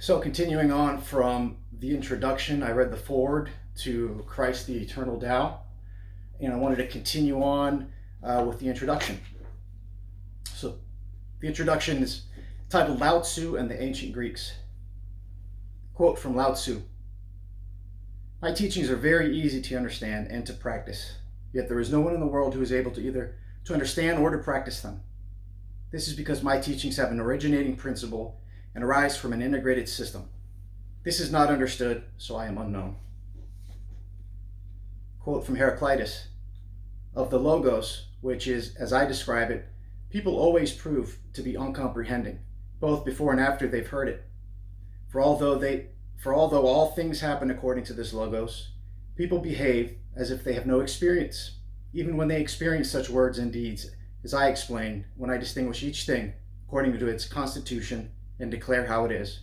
So, continuing on from the introduction, I read the foreword to Christ the Eternal Tao, and I wanted to continue on with the introduction. So, the introduction is titled Lao Tzu and the Ancient Greeks. Quote from Lao Tzu: "My teachings are very easy to understand and to practice, yet there is no one in the world who is able to either to understand or to practice them. This is because my teachings have an originating principle and arise from an integrated system. This is not understood, so I am unknown." Quote from Heraclitus: "Of the Logos, which is, as I describe it, people always prove to be uncomprehending, both before and after they've heard it. For although all things happen according to this Logos, people behave as if they have no experience, even when they experience such words and deeds, as I explain, when I distinguish each thing according to its constitution and declare how it is.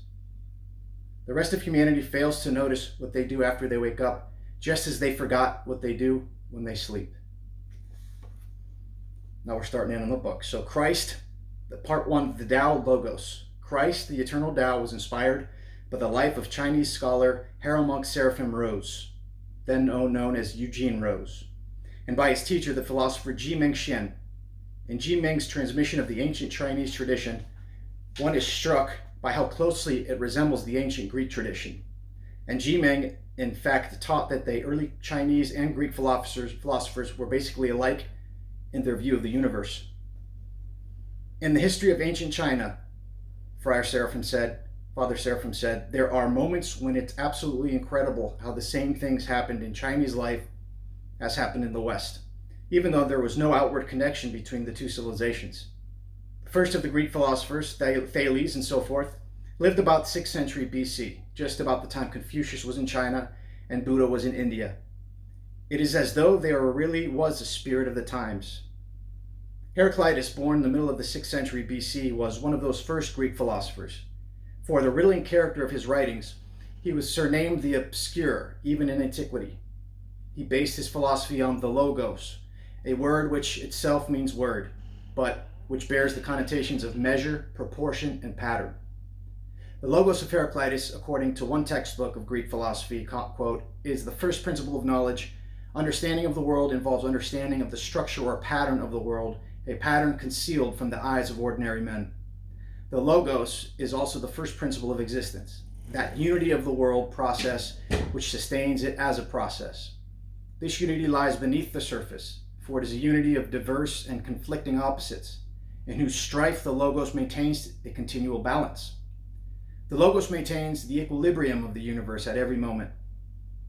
The rest of humanity fails to notice what they do after they wake up, just as they forgot what they do when they sleep." Now we're starting in on the book. So Christ, part one, the Tao Logos. Christ, the eternal Tao, was inspired by the life of Chinese scholar Hieromonk Seraphim Rose, then known as Eugene Rose, and by his teacher, the philosopher Ji-Ming Xian. In Ji-Ming's transmission of the ancient Chinese tradition, one is struck by how closely it resembles the ancient Greek tradition. And Ji-Ming, in fact, taught that the early Chinese and Greek philosophers were basically alike in their view of the universe. In the history of ancient China, Father Seraphim said, "There are moments when it's absolutely incredible how the same things happened in Chinese life as happened in the West, even though there was no outward connection between the two civilizations. The first of the Greek philosophers, Thales and so forth, lived about 6th century BC, just about the time Confucius was in China and Buddha was in India. It is as though there really was a spirit of the times. Heraclitus, born in the middle of the 6th century BC, was one of those first Greek philosophers. For the riddling character of his writings, he was surnamed the Obscure, even in antiquity. He based his philosophy on the Logos, a word which itself means word, but which bears the connotations of measure, proportion, and pattern. The Logos of Heraclitus, according to one textbook of Greek philosophy, quote, is the first principle of knowledge. Understanding of the world involves understanding of the structure or pattern of the world, a pattern concealed from the eyes of ordinary men. The Logos is also the first principle of existence, that unity of the world process which sustains it as a process. This unity lies beneath the surface, for it is a unity of diverse and conflicting opposites, in whose strife the Logos maintains a continual balance. The Logos maintains the equilibrium of the universe at every moment.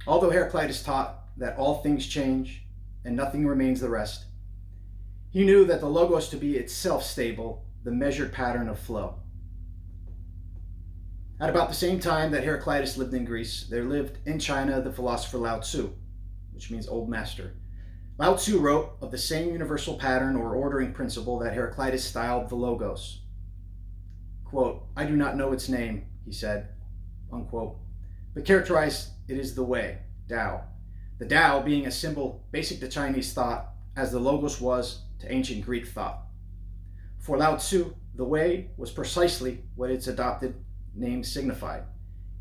Although Heraclitus taught that all things change and nothing remains the rest, he knew that the Logos to be itself stable, the measured pattern of flow. At about the same time that Heraclitus lived in Greece, there lived in China the philosopher Lao Tzu, which means old master. Lao Tzu wrote of the same universal pattern or ordering principle that Heraclitus styled the Logos. Quote, "I do not know its name," he said, unquote, "but characterize it as the way, Tao. The Tao being a symbol basic to Chinese thought, as the Logos was to ancient Greek thought. For Lao Tzu, the way was precisely what its adopted name signified,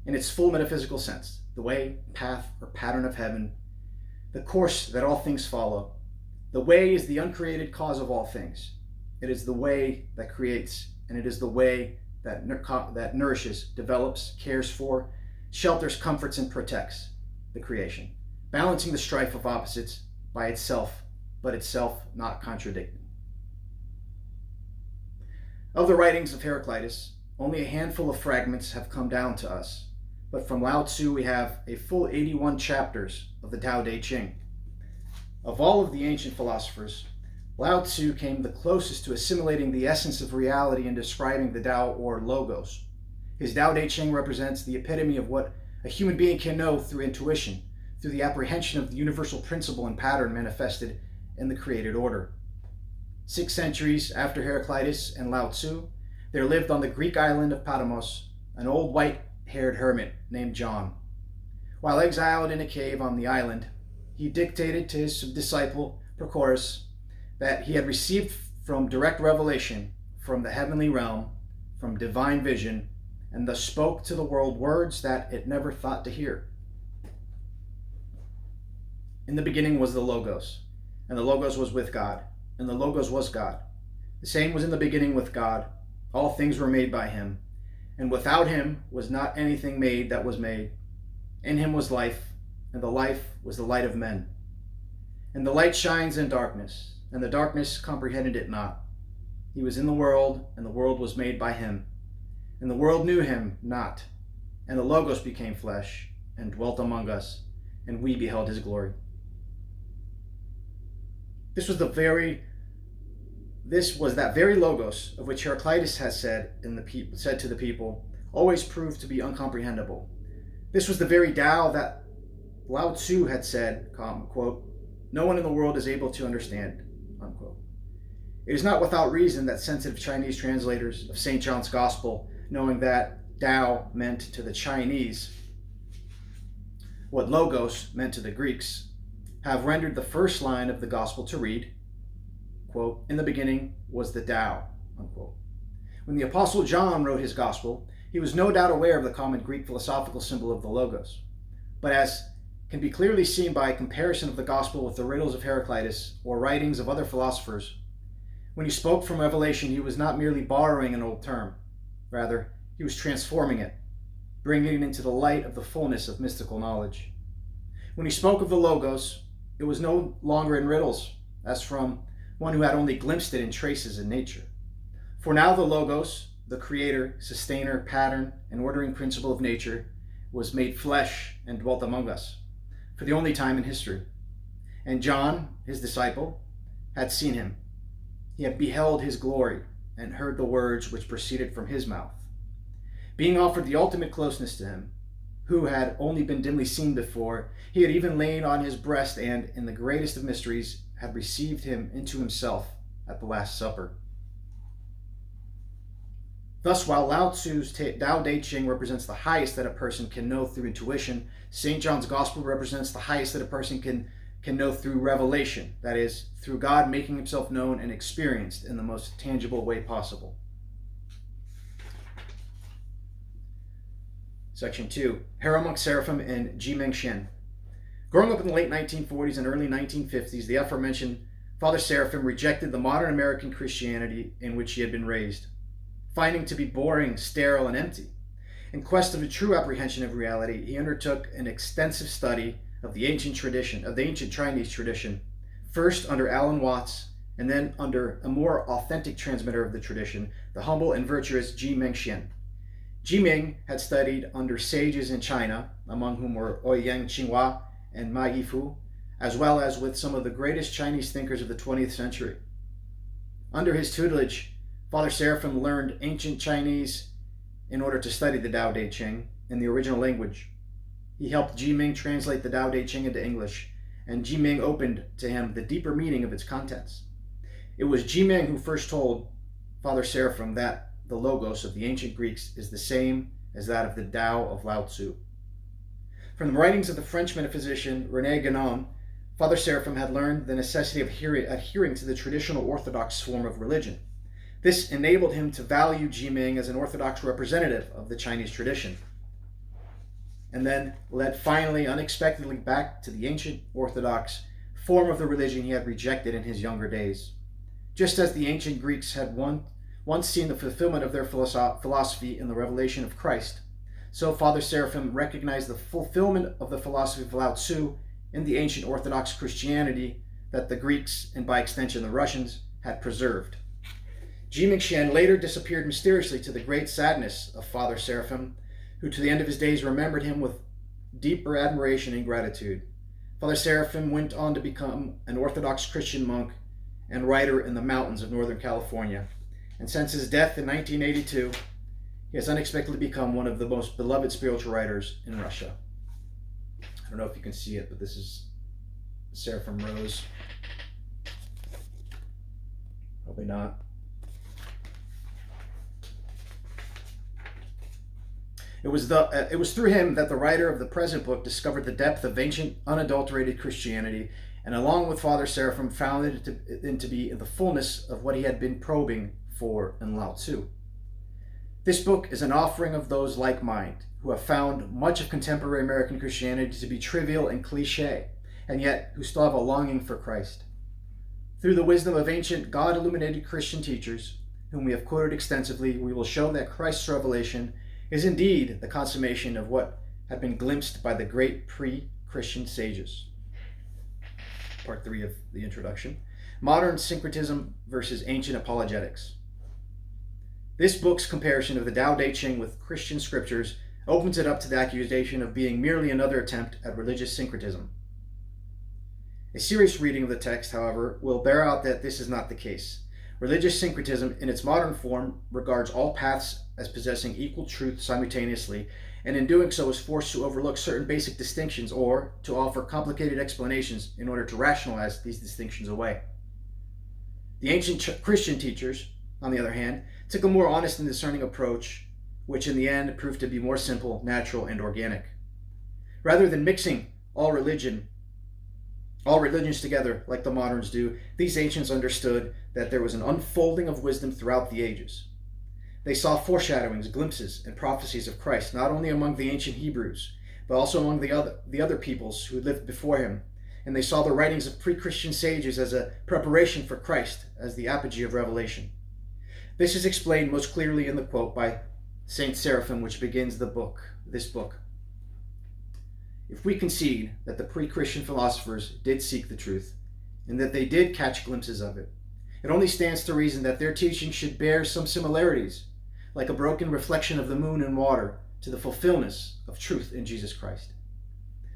in its full metaphysical sense, the way, path, or pattern of heaven, the course that all things follow. The way is the uncreated cause of all things. It is the way that creates, and it is the way that nourishes, develops, cares for, shelters, comforts, and protects the creation, balancing the strife of opposites by itself, but itself not contradicted." Of the writings of Heraclitus, only a handful of fragments have come down to us, but from Lao Tzu we have a full 81 chapters of the Tao Te Ching. Of all of the ancient philosophers, Lao Tzu came the closest to assimilating the essence of reality in describing the Tao or Logos. His Tao Te Ching represents the epitome of what a human being can know through intuition, through the apprehension of the universal principle and pattern manifested in the created order. 6 centuries after Heraclitus and Lao Tzu, there lived on the Greek island of Patmos an old white-haired hermit named John. While exiled in a cave on the island, he dictated to his disciple Prochorus that he had received from direct revelation from the heavenly realm, from divine vision, and thus spoke to the world words that it never thought to hear. In the beginning was the Logos, and the Logos was with God, and the Logos was God. The same was in the beginning with God. All things were made by him, and without him was not anything made that was made. In him was life, and the life was the light of men. And the light shines in darkness, and the darkness comprehended it not. He was in the world, and the world was made by him, and the world knew him not. And the Logos became flesh, and dwelt among us, and we beheld his glory. This was that very Logos of which Heraclitus has said to the people, always proved to be uncomprehendable. This was the very Tao that Lao Tzu had said, quote, no one in the world is able to understand, unquote. It is not without reason that sensitive Chinese translators of St. John's Gospel, knowing that Tao meant to the Chinese what Logos meant to the Greeks, have rendered the first line of the Gospel to read, quote, in the beginning was the Tao, unquote. When the Apostle John wrote his Gospel, he was no doubt aware of the common Greek philosophical symbol of the Logos. But as can be clearly seen by a comparison of the Gospel with the riddles of Heraclitus or writings of other philosophers, when he spoke from Revelation, he was not merely borrowing an old term. Rather, he was transforming it, bringing it into the light of the fullness of mystical knowledge. When he spoke of the Logos, it was no longer in riddles, as from one who had only glimpsed it in traces in nature. For now the Logos, the creator, sustainer, pattern, and ordering principle of nature, was made flesh and dwelt among us, for the only time in history. And John, his disciple, had seen him. He had beheld his glory and heard the words which proceeded from his mouth. Being offered the ultimate closeness to him, who had only been dimly seen before, he had even lain on his breast and, in the greatest of mysteries, had received him into himself at the Last Supper. Thus, while Lao Tzu's Tao Te Ching represents the highest that a person can know through intuition, St. John's Gospel represents the highest that a person can know through revelation, that is, through God making himself known and experienced in the most tangible way possible. Section 2. Hero Monk Seraphim and Ji Mengxian. Growing up in the late 1940s and early 1950s, the aforementioned Father Seraphim rejected the modern American Christianity in which he had been raised, finding to be boring, sterile, and empty. In quest of a true apprehension of reality, he undertook an extensive study of the ancient Chinese tradition, first under Alan Watts, and then under a more authentic transmitter of the tradition, the humble and virtuous Ji Mengxian. Ji Ming had studied under sages in China, among whom were Ouyang Qinghua and Ma Yifu, as well as with some of the greatest Chinese thinkers of the 20th century. Under his tutelage, Father Seraphim learned ancient Chinese in order to study the Tao Te Ching in the original language. He helped Ji Ming translate the Tao Te Ching into English, and Ji Ming opened to him the deeper meaning of its contents. It was Ji Ming who first told Father Seraphim that the Logos of the ancient Greeks is the same as that of the Tao of Lao Tzu. From the writings of the French metaphysician René Guénon, Father Seraphim had learned the necessity of adhering to the traditional Orthodox form of religion. This enabled him to value Ji Ming as an Orthodox representative of the Chinese tradition, and then led finally unexpectedly back to the ancient Orthodox form of the religion he had rejected in his younger days. Just as the ancient Greeks had once seen the fulfillment of their philosophy in the revelation of Christ, so Father Seraphim recognized the fulfillment of the philosophy of Lao Tzu in the ancient Orthodox Christianity that the Greeks, and by extension the Russians, had preserved. Ji Mengxian later disappeared mysteriously, to the great sadness of Father Seraphim, who to the end of his days remembered him with deeper admiration and gratitude. Father Seraphim went on to become an Orthodox Christian monk and writer in the mountains of Northern California. And since his death in 1982, he has unexpectedly become one of the most beloved spiritual writers in Russia. I don't know if you can see it, but this is the Seraphim Rose. Probably not. It was through him that the writer of the present book discovered the depth of ancient, unadulterated Christianity, and along with Father Seraphim found it to be in the fullness of what he had been probing for in Lao Tzu. This book is an offering of those like mind who have found much of contemporary American Christianity to be trivial and cliche, and yet who still have a longing for Christ. Through the wisdom of ancient God-illuminated Christian teachers, whom we have quoted extensively, we will show that Christ's revelation is indeed the consummation of what had been glimpsed by the great pre-Christian sages. Part 3 of the introduction. Modern syncretism versus ancient apologetics. This book's comparison of the Tao Te Ching with Christian scriptures opens it up to the accusation of being merely another attempt at religious syncretism. A serious reading of the text, however, will bear out that this is not the case. Religious syncretism in its modern form regards all paths as possessing equal truth simultaneously, and in doing so is forced to overlook certain basic distinctions or to offer complicated explanations in order to rationalize these distinctions away. The ancient Christian teachers, on the other hand, took a more honest and discerning approach, which in the end proved to be more simple, natural, and organic. Rather than mixing all religions together like the moderns do, these ancients understood that there was an unfolding of wisdom throughout the ages. They saw foreshadowings, glimpses, and prophecies of Christ, not only among the ancient Hebrews, but also among the other peoples who lived before him, and they saw the writings of pre-Christian sages as a preparation for Christ as the apogee of revelation. This is explained most clearly in the quote by Saint Seraphim, which begins this book. If we concede that the pre-Christian philosophers did seek the truth, and that they did catch glimpses of it, it only stands to reason that their teaching should bear some similarities, like a broken reflection of the moon and water, to the fulfillment of truth in Jesus Christ.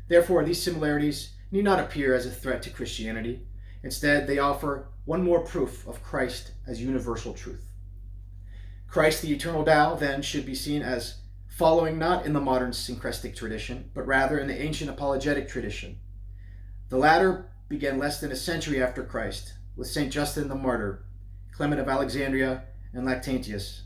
Therefore, these similarities need not appear as a threat to Christianity. Instead, they offer one more proof of Christ as universal truth. Christ, the eternal Tao, then, should be seen as following not in the modern syncretic tradition, but rather in the ancient apologetic tradition. The latter began less than a century after Christ, with St. Justin the Martyr, Clement of Alexandria, and Lactantius.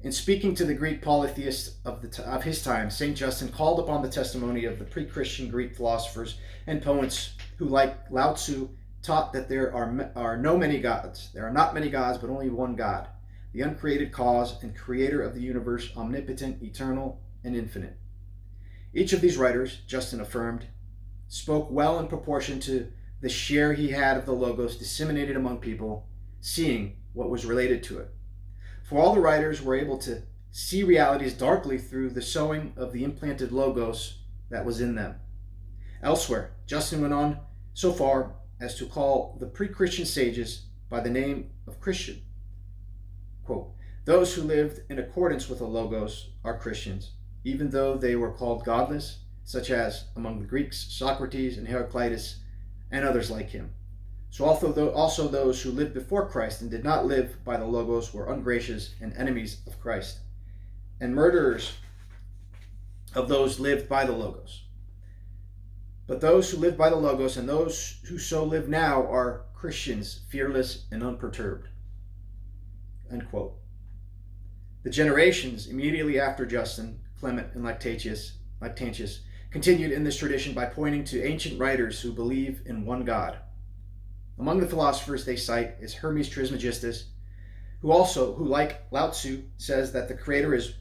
In speaking to the Greek polytheists of his time, St. Justin called upon the testimony of the pre-Christian Greek philosophers and poets who, like Lao Tzu, taught that there are not many gods, but only one God, the uncreated cause and creator of the universe, omnipotent, eternal, and infinite. Each of these writers, Justin affirmed, spoke well in proportion to the share he had of the Logos disseminated among people, seeing what was related to it. For all the writers were able to see realities darkly through the sowing of the implanted Logos that was in them. Elsewhere, Justin went on so far as to call the pre-Christian sages by the name of Christian. Quote, those who lived in accordance with the Logos are Christians, even though they were called godless, such as among the Greeks, Socrates and Heraclitus, and others like him. So also those who lived before Christ and did not live by the Logos were ungracious and enemies of Christ, and murderers of those lived by the Logos. But those who live by the Logos and those who so live now are Christians, fearless and unperturbed. End quote. The generations immediately after Justin, Clement, and Lactantius continued in this tradition by pointing to ancient writers who believe in one God. Among the philosophers they cite is Hermes Trismegistus, who like Lao Tzu, says that the Creator is,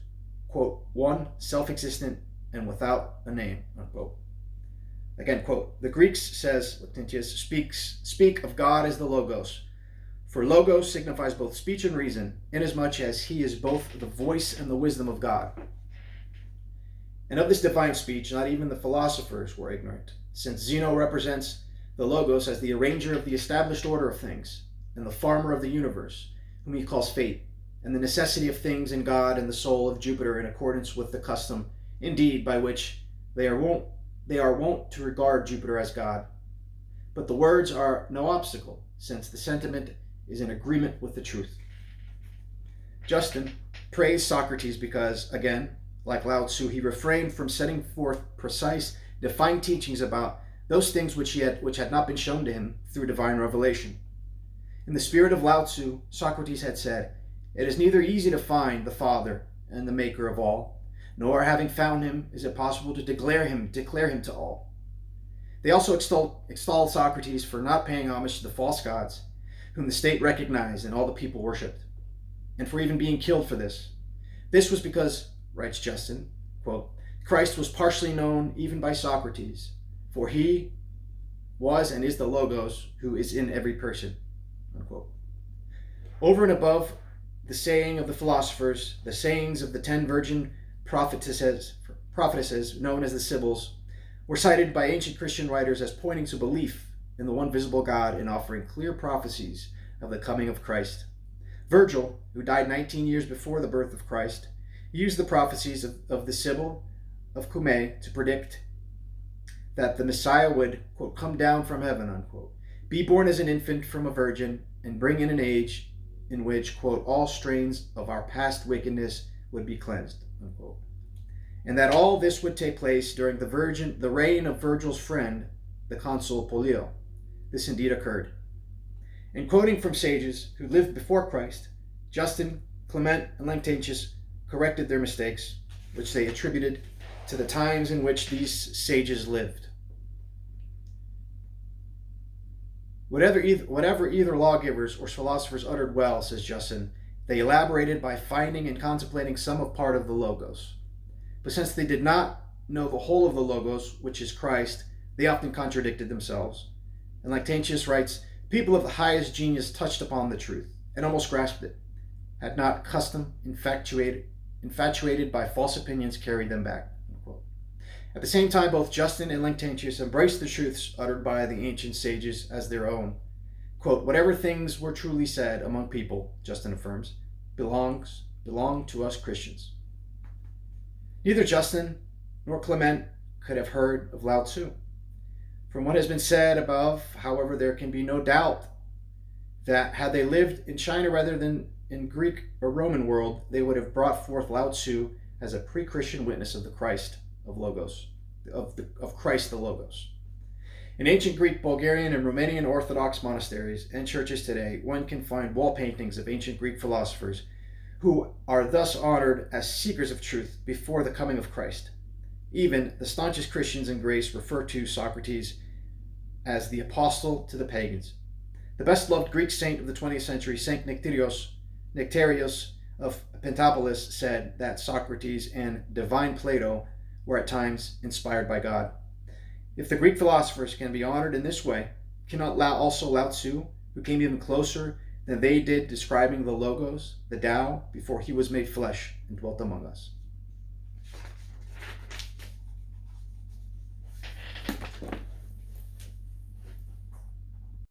quote, one, self-existent, and without a name, unquote. Again, quote, the Greeks, says Lactantius, speak of God as the Logos, for Logos signifies both speech and reason, inasmuch as he is both the voice and the wisdom of God. And of this divine speech, not even the philosophers were ignorant, since Zeno represents the Logos as the arranger of the established order of things, and the farmer of the universe, whom he calls fate, and the necessity of things in God and the soul of Jupiter in accordance with the custom, indeed, by which they are wont to regard Jupiter as God. But the words are no obstacle, since the sentiment is in agreement with the truth. Justin praised Socrates because, again, like Lao Tzu, he refrained from setting forth precise, defined teachings about those things which had not been shown to him through divine revelation. In the spirit of Lao Tzu, Socrates had said, it is neither easy to find the Father and the Maker of all, nor having found him is it possible to declare him to all. They also extolled Socrates for not paying homage to the false gods, whom the state recognized and all the people worshipped. and for even being killed for this. This was because, writes Justin, quote, Christ was partially known even by Socrates, for he was and is the Logos who is in every person, unquote. Over and above the saying of the philosophers, the sayings of the 10 virgin prophetesses known as the Sibyls, were cited by ancient Christian writers as pointing to belief in the one visible God and offering clear prophecies of the coming of Christ. Virgil, who died 19 years before the birth of Christ, used the prophecies of the Sibyl of Cumae to predict that the Messiah would, quote, come down from heaven, unquote, be born as an infant from a virgin, and bring in an age in which, quote, all strains of our past wickedness would be cleansed, unquote. And that all this would take place during the reign of Virgil's friend, the consul Pollio. This indeed occurred. In quoting from sages who lived before Christ, Justin, Clement, and Lactantius corrected their mistakes, which they attributed to the times in which these sages lived. Whatever either lawgivers or philosophers uttered well, says Justin, they elaborated by finding and contemplating some of part of the Logos. But since they did not know the whole of the Logos, which is Christ, they often contradicted themselves. And Lactantius writes, people of the highest genius touched upon the truth and almost grasped it, had not custom infatuated by false opinions carried them back. Unquote. At the same time, both Justin and Lactantius embraced the truths uttered by the ancient sages as their own. Quote, whatever things were truly said among people, Justin affirms, belong to us Christians. Neither Justin nor Clement could have heard of Lao Tzu. From what has been said above, however, there can be no doubt that had they lived in China rather than in Greek or Roman world, they would have brought forth Lao Tzu as a pre-Christian witness of the Christ of Logos, of Christ the Logos. In ancient Greek, Bulgarian, and Romanian Orthodox monasteries and churches today, one can find wall paintings of ancient Greek philosophers who are thus honored as seekers of truth before the coming of Christ. Even the staunchest Christians in grace refer to Socrates as the apostle to the pagans. The best-loved Greek saint of the 20th century, Saint Nectarius of Pentapolis, said that Socrates and divine Plato were at times inspired by God. If the Greek philosophers can be honored in this way, cannot also Lao Tzu, who came even closer than they did describing the Logos, the Tao, before he was made flesh and dwelt among us?